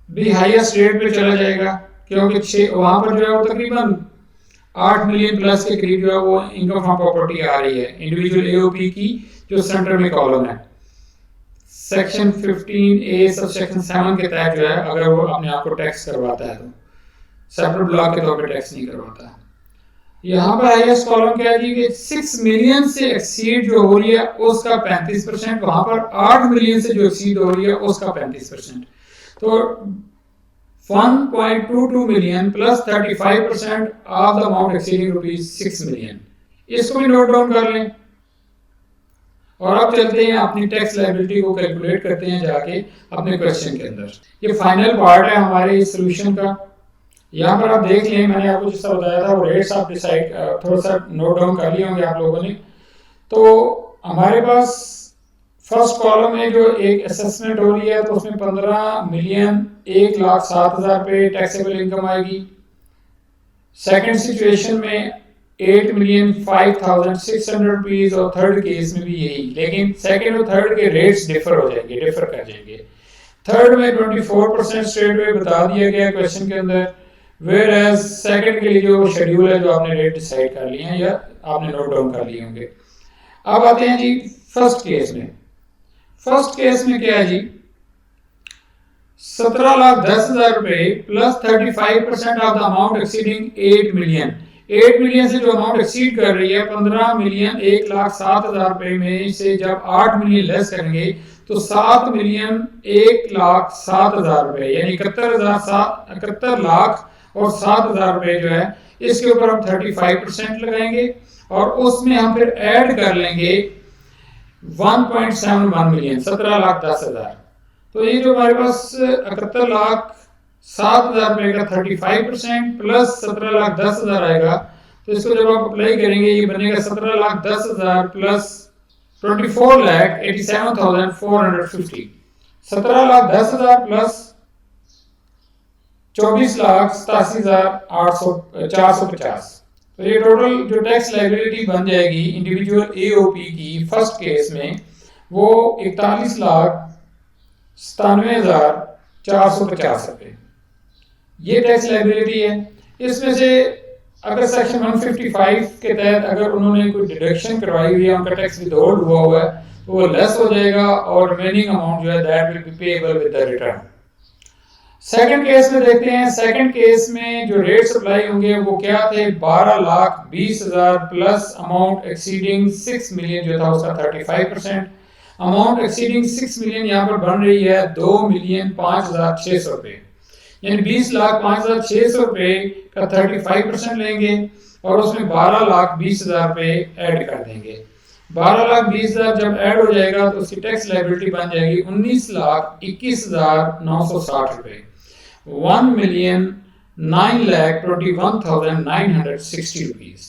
भी हाईएस्ट रेट पे चला जाएगा क्योंकि वहां पर जो है वो तकरीबन 8 मिलियन प्लस के करीब जो है वो इनकम फ्रॉम प्रॉपर्टी आ रही है इंडिविजुअल एओपी की, जो सेंटर में कॉलम है सेक्शन 15A सब सेक्शन 7 के तहत जो है अगर वो अपने आप को टैक्स करवाता है तो सेपरेट ब्लॉक के तौर पे टैक्स नहीं करवाता। यहाँ पर हाईएस्ट कॉलम क्या है जी कि 6 मिलियन से एक्सीड जो हो रही है उसका 35%, वहां पर 8 मिलियन से जो एक्सीड हो रही है उसका 35%। तो 1.22 million plus 35% of the amount exceeding ₹6 million, इसको भी नोट डाउन कर लें। और अब चलते हैं अपनी टैक्स लायबिलिटी को कैलकुलेट करते हैं जाके अपने क्वेश्चन के अंदर। ये फाइनल पार्ट है हमारे इस सोल्यूशन का। यहाँ पर आप देख लें, मैंने आपको जिस तरह बताया था वो रेट्स आप डिसाइड थोड़ा सा नोट डाउन कर लिए होंगे आप लोगों ने। तो हमारे पास फर्स्ट कॉलम में जो एक असेसमेंट हो रही है तो उसमें 15 मिलियन 1,07,000 पे टैक्सेबल इनकम आएगी। सेकंड सिचुएशन में 8 मिलियन 5,600 रुपीज, और थर्ड केस में भी यही, लेकिन सेकंड और थर्ड के रेट्स डिफर कर जाएंगे। थर्ड में 24% स्ट्रेट वे बता दिया गया क्वेश्चन के अंदर, वेयर एज सेकंड के लिए जो शेड्यूल है जो आपने रेट डिसाइड कर लिए हैं या आपने नोट डाउन कर लिए होंगे। अब आते हैं जी फर्स्ट केस में। फर्स्ट केस में क्या है जी, 17,10,000 रुपए plus 35% of the amount exceeding 8 million. 8 million से जो अमाउंट एक्सीड कर रही है 15 मिलियन 1,07,000 रुपए में से जब 8 मिलियन लेस करेंगे तो 7 मिलियन 1,07,000 रुपए यानी 71 लाख और 7,000 रुपए जो है इसके ऊपर हम 35% लगाएंगे और उसमें हम फिर ऐड कर लेंगे 1.71 मिलियन 17,10,000। तो ये जो हमारे पास 71,07,000 रुपए का 35% प्लस 17,10,000 आएगा, तो इसको जब आप अप्लाई करेंगे ये बनेगा 17,10,000 प्लस 24,87,450। 17,10,000 प्लस 24,87,450। तो ये टोटल जो टैक्स लायबिलिटी बन जाएगी इंडिविजुअल एओपी की फर्स्ट केस में वो 41,97,450 रुपए ये टैक्स लायबिलिटी है। इसमें से अगर सेक्शन 155 के तहत अगर उन्होंने कोई डिडक्शन करवाई हुई है, उनका टैक्स विथहोल्ड हुआ है, तो वो लेस हो जाएगा और रिमेनिंग अमाउंट जो है that will be payable with the return. Second case में देखते हैं। सेकंड केस में जो रेट अप्लाई होंगे वो क्या थे, 12,20,000 प्लस अमाउंट एक्सीडिंग 6 मिलियन जो था उसका 35%। अमाउंट एक्सीडिंग 6 मिलियन यहाँ पर बन रही है 2,05,600 रुपए, यानी 20,05,600 रुपए का 35% लेंगे और उसमें 12,20,000 रुपए ऐड कर देंगे। 12,20,000 जब ऐड हो जाएगा तो उसकी टैक्स लायबिलिटी बन जाएगी 19,21,960 रुपए, 1,09,21,960 रुपीज।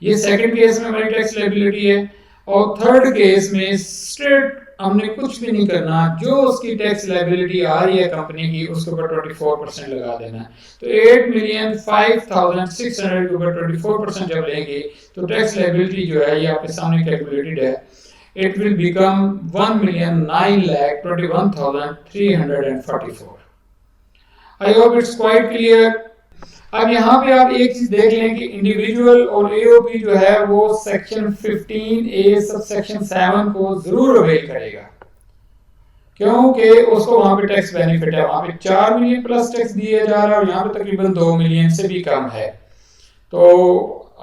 ये सेकंड केस में हमारी टैक्स लायबिलिटी है। और थर्ड केस में स्ट्रेट हमने कुछ भी नहीं करना, जो उसकी टैक्स लायबिलिटी आ रही है कंपनी की उसके ऊपर 24% लगा देना है। तो 8,05,600 के ऊपर 24% जब लेंगे तो टैक्स लायबिलिटी जो है ये आपके सामने कैलकुलेटेड है, it will become 1,09,21,344। I hope it's quite clear. अब यहाँ पे आप एक चीज देख लें कि इंडिविजुअल और एओपी जो है वो सेक्शन 15A सब सेक्शन 7 को जरूर अवेल करेगा, क्योंकि उसको वहां पे टैक्स बेनिफिट है। वहां पे 4 मिलियन प्लस टैक्स दिया जा रहा है और यहाँ पे तकरीबन 2 मिलियन से भी कम है, तो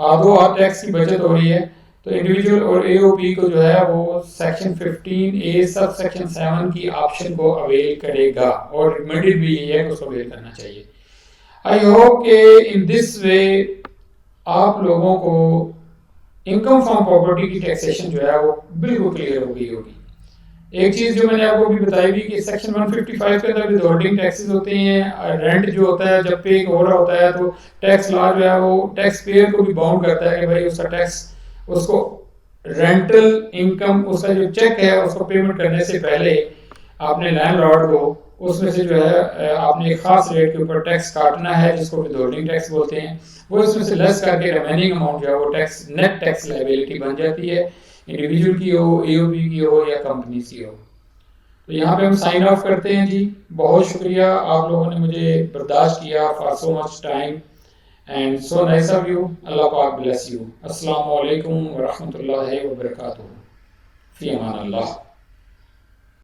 आधो आध टैक्स की बचत हो रही है। तो इंडिविजुअल और एओपी को जो है वो सेक्शन 15A सब सेक्शन 7 की ऑप्शन को अवेल करेगा और रिकमेंडेड भी यही है कि उसको अवेल करना चाहिए। आई होप के इन दिस वे आप लोगों को इनकम फ्रॉम प्रॉपर्टी की टैक्सेशन जो है वो बिल्कुल क्लियर हो गई होगी। एक चीज जो मैंने आपको भी बताई थी कि सेक्शन 155 के अंदर विथहोल्डिंग टैक्सेस होते हैं। रेंट जो होता है जब पे हो रहा होता है तो टैक्स लॉ जो है वो टैक्स पेयर को भी बाउंड करता है कि भाई उसका टैक्स, उसको रेंटल इनकम, उसका जो चेक है उसको पेमेंट करने से पहले आपने लैंडलॉर्ड को उसमें से जो है आपने एक खास रेट के ऊपर टैक्स काटना है जिसको विथहोल्डिंग टैक्स बोलते हैं। वो इसमें से लेस करके रिमेनिंग अमाउंट जो है वो टैक्स नेट टैक्स लायबिलिटी बन जाती है, इंडिविजुअल की हो, एओपी की हो या कंपनी की हो। तो यहाँ पे हम साइन ऑफ करते हैं जी। बहुत शुक्रिया आप लोगों ने मुझे बर्दाश्त किया for so much time and so nice of you. अल्लाह पाक ब्लेस यू। अस्सलाम वालेकुम व रहमतुल्लाहि व बरकातहू। फी अमान अल्लाह।